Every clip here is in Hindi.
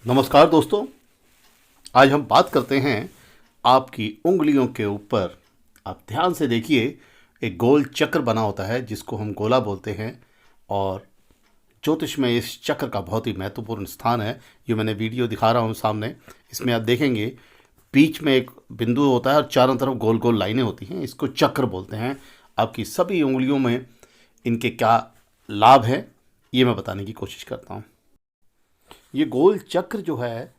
नमस्कार दोस्तों। आज हम बात करते हैं आपकी उंगलियों के ऊपर। आप ध्यान से देखिए, एक गोल चक्र बना होता है जिसको हम गोला बोलते हैं। और ज्योतिष में इस चक्र का बहुत ही महत्वपूर्ण स्थान है। जो मैंने वीडियो दिखा रहा हूँ सामने, इसमें आप देखेंगे बीच में एक बिंदु होता है और चारों तरफ गोल गोल लाइनें होती हैं। इसको चक्र बोलते हैं। आपकी सभी उंगलियों में इनके क्या लाभ हैं, ये मैं बताने की कोशिश करता हूँ। ये गोल चक्र जो है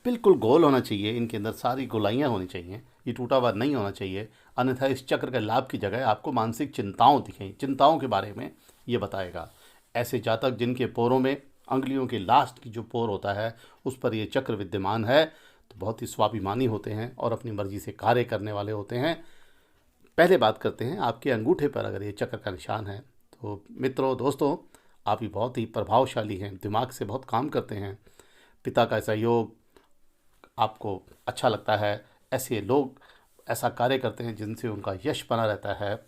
बिल्कुल गोल होना चाहिए। इनके अंदर सारी गोलाइयाँ होनी चाहिए। ये टूटा हुआ नहीं होना चाहिए, अन्यथा इस चक्र के लाभ की जगह आपको मानसिक चिंताओं दिखें। चिंताओं के बारे में ये बताएगा। ऐसे जातक जिनके पोरों में अंगुलियों के लास्ट की जो पोर होता है उस पर ये चक्र विद्यमान है, तो बहुत ही स्वाभिमानी होते हैं और अपनी मर्जी से कार्य करने वाले होते हैं। पहले बात करते हैं, आपके अंगूठे पर अगर ये चक्र का निशान है तो मित्रों, दोस्तों, आप ही बहुत ही प्रभावशाली हैं, दिमाग से बहुत काम करते हैं। पिता का सहयोग आपको अच्छा लगता है। ऐसे लोग ऐसा कार्य करते हैं जिनसे उनका यश बना रहता है।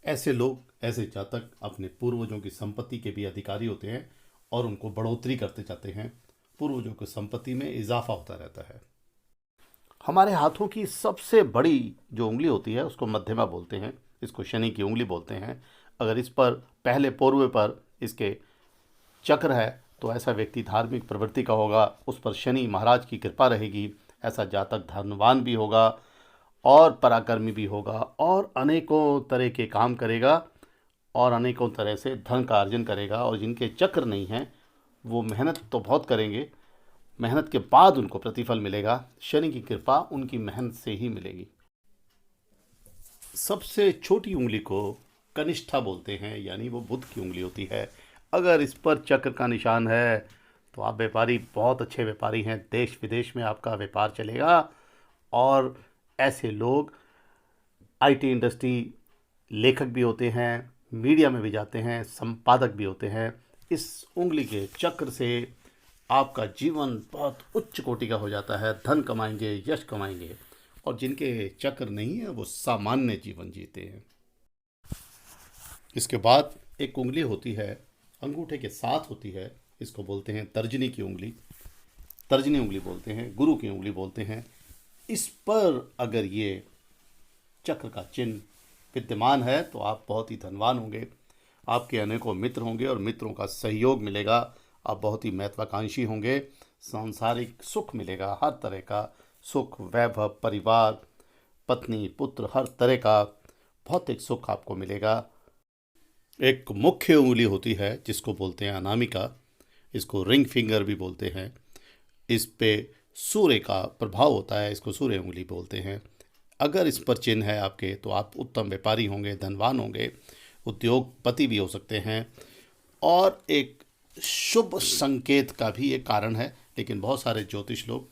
ऐसे लोग, ऐसे जातक अपने पूर्वजों की संपत्ति के भी अधिकारी होते हैं और उनको बढ़ोतरी करते जाते हैं। पूर्वजों की संपत्ति में इजाफा होता रहता है। हमारे हाथों की सबसे बड़ी जो उंगली होती है उसको मध्यमा बोलते हैं। इसको शनि की उंगली बोलते हैं। अगर इस पर पहले पोर्वे पर इसके चक्र है तो ऐसा व्यक्ति धार्मिक प्रवृत्ति का होगा, उस पर शनि महाराज की कृपा रहेगी। ऐसा जातक धनवान भी होगा और पराक्रमी भी होगा और अनेकों तरह के काम करेगा और अनेकों तरह से धन का अर्जन करेगा। और जिनके चक्र नहीं हैं वो मेहनत तो बहुत करेंगे, मेहनत के बाद उनको प्रतिफल मिलेगा। शनि की कृपा उनकी मेहनत से ही मिलेगी। सबसे छोटी उंगली को कनिष्ठा बोलते हैं, यानी वो बुध की उंगली होती है। अगर इस पर चक्र का निशान है तो आप व्यापारी, बहुत अच्छे व्यापारी हैं। देश विदेश में आपका व्यापार चलेगा और ऐसे लोग आईटी इंडस्ट्री, लेखक भी होते हैं, मीडिया में भी जाते हैं, संपादक भी होते हैं। इस उंगली के चक्र से आपका जीवन बहुत उच्च कोटि का हो जाता है। धन कमाएंगे, यश कमाएंगे। और जिनके चक्र नहीं है वो सामान्य जीवन जीते हैं। इसके बाद एक उंगली होती है, अंगूठे के साथ होती है। इसको बोलते हैं तर्जनी की उंगली। तर्जनी उंगली बोलते हैं, गुरु की उंगली बोलते हैं। इस पर अगर ये चक्र का चिन्ह विद्यमान है तो आप बहुत ही धनवान होंगे। आपके अनेकों मित्र होंगे और मित्रों का सहयोग मिलेगा। आप बहुत ही महत्वाकांक्षी होंगे। सांसारिक सुख मिलेगा, हर तरह का सुख, वैभव, परिवार, पत्नी, पुत्र, हर तरह का भौतिक सुख आपको मिलेगा। एक मुख्य उंगली होती है जिसको बोलते हैं अनामिका। इसको रिंग फिंगर भी बोलते हैं। इस पे सूर्य का प्रभाव होता है, इसको सूर्य उंगली बोलते हैं। अगर इस पर चिन्ह है आपके तो आप उत्तम व्यापारी होंगे, धनवान होंगे, उद्योगपति भी हो सकते हैं। और एक शुभ संकेत का भी एक कारण है, लेकिन बहुत सारे ज्योतिष लोग,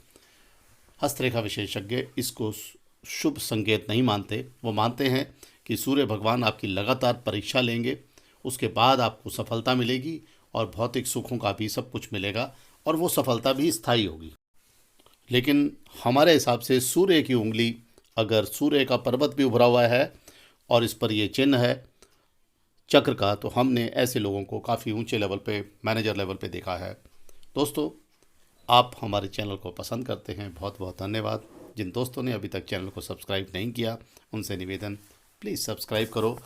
हस्तरेखा विशेषज्ञ, इसको शुभ संकेत नहीं मानते। वो मानते हैं कि सूर्य भगवान आपकी लगातार परीक्षा लेंगे, उसके बाद आपको सफलता मिलेगी और भौतिक सुखों का भी सब कुछ मिलेगा और वो सफलता भी स्थायी होगी। लेकिन हमारे हिसाब से सूर्य की उंगली, अगर सूर्य का पर्वत भी उभरा हुआ है और इस पर ये चिन्ह है चक्र का, तो हमने ऐसे लोगों को काफ़ी ऊंचे लेवल पे, मैनेजर लेवल पे देखा है। दोस्तों, आप हमारे चैनल को पसंद करते हैं, बहुत बहुत धन्यवाद। जिन दोस्तों ने अभी तक चैनल को सब्सक्राइब नहीं किया उनसे निवेदन, प्लीज़ सब्सक्राइब करो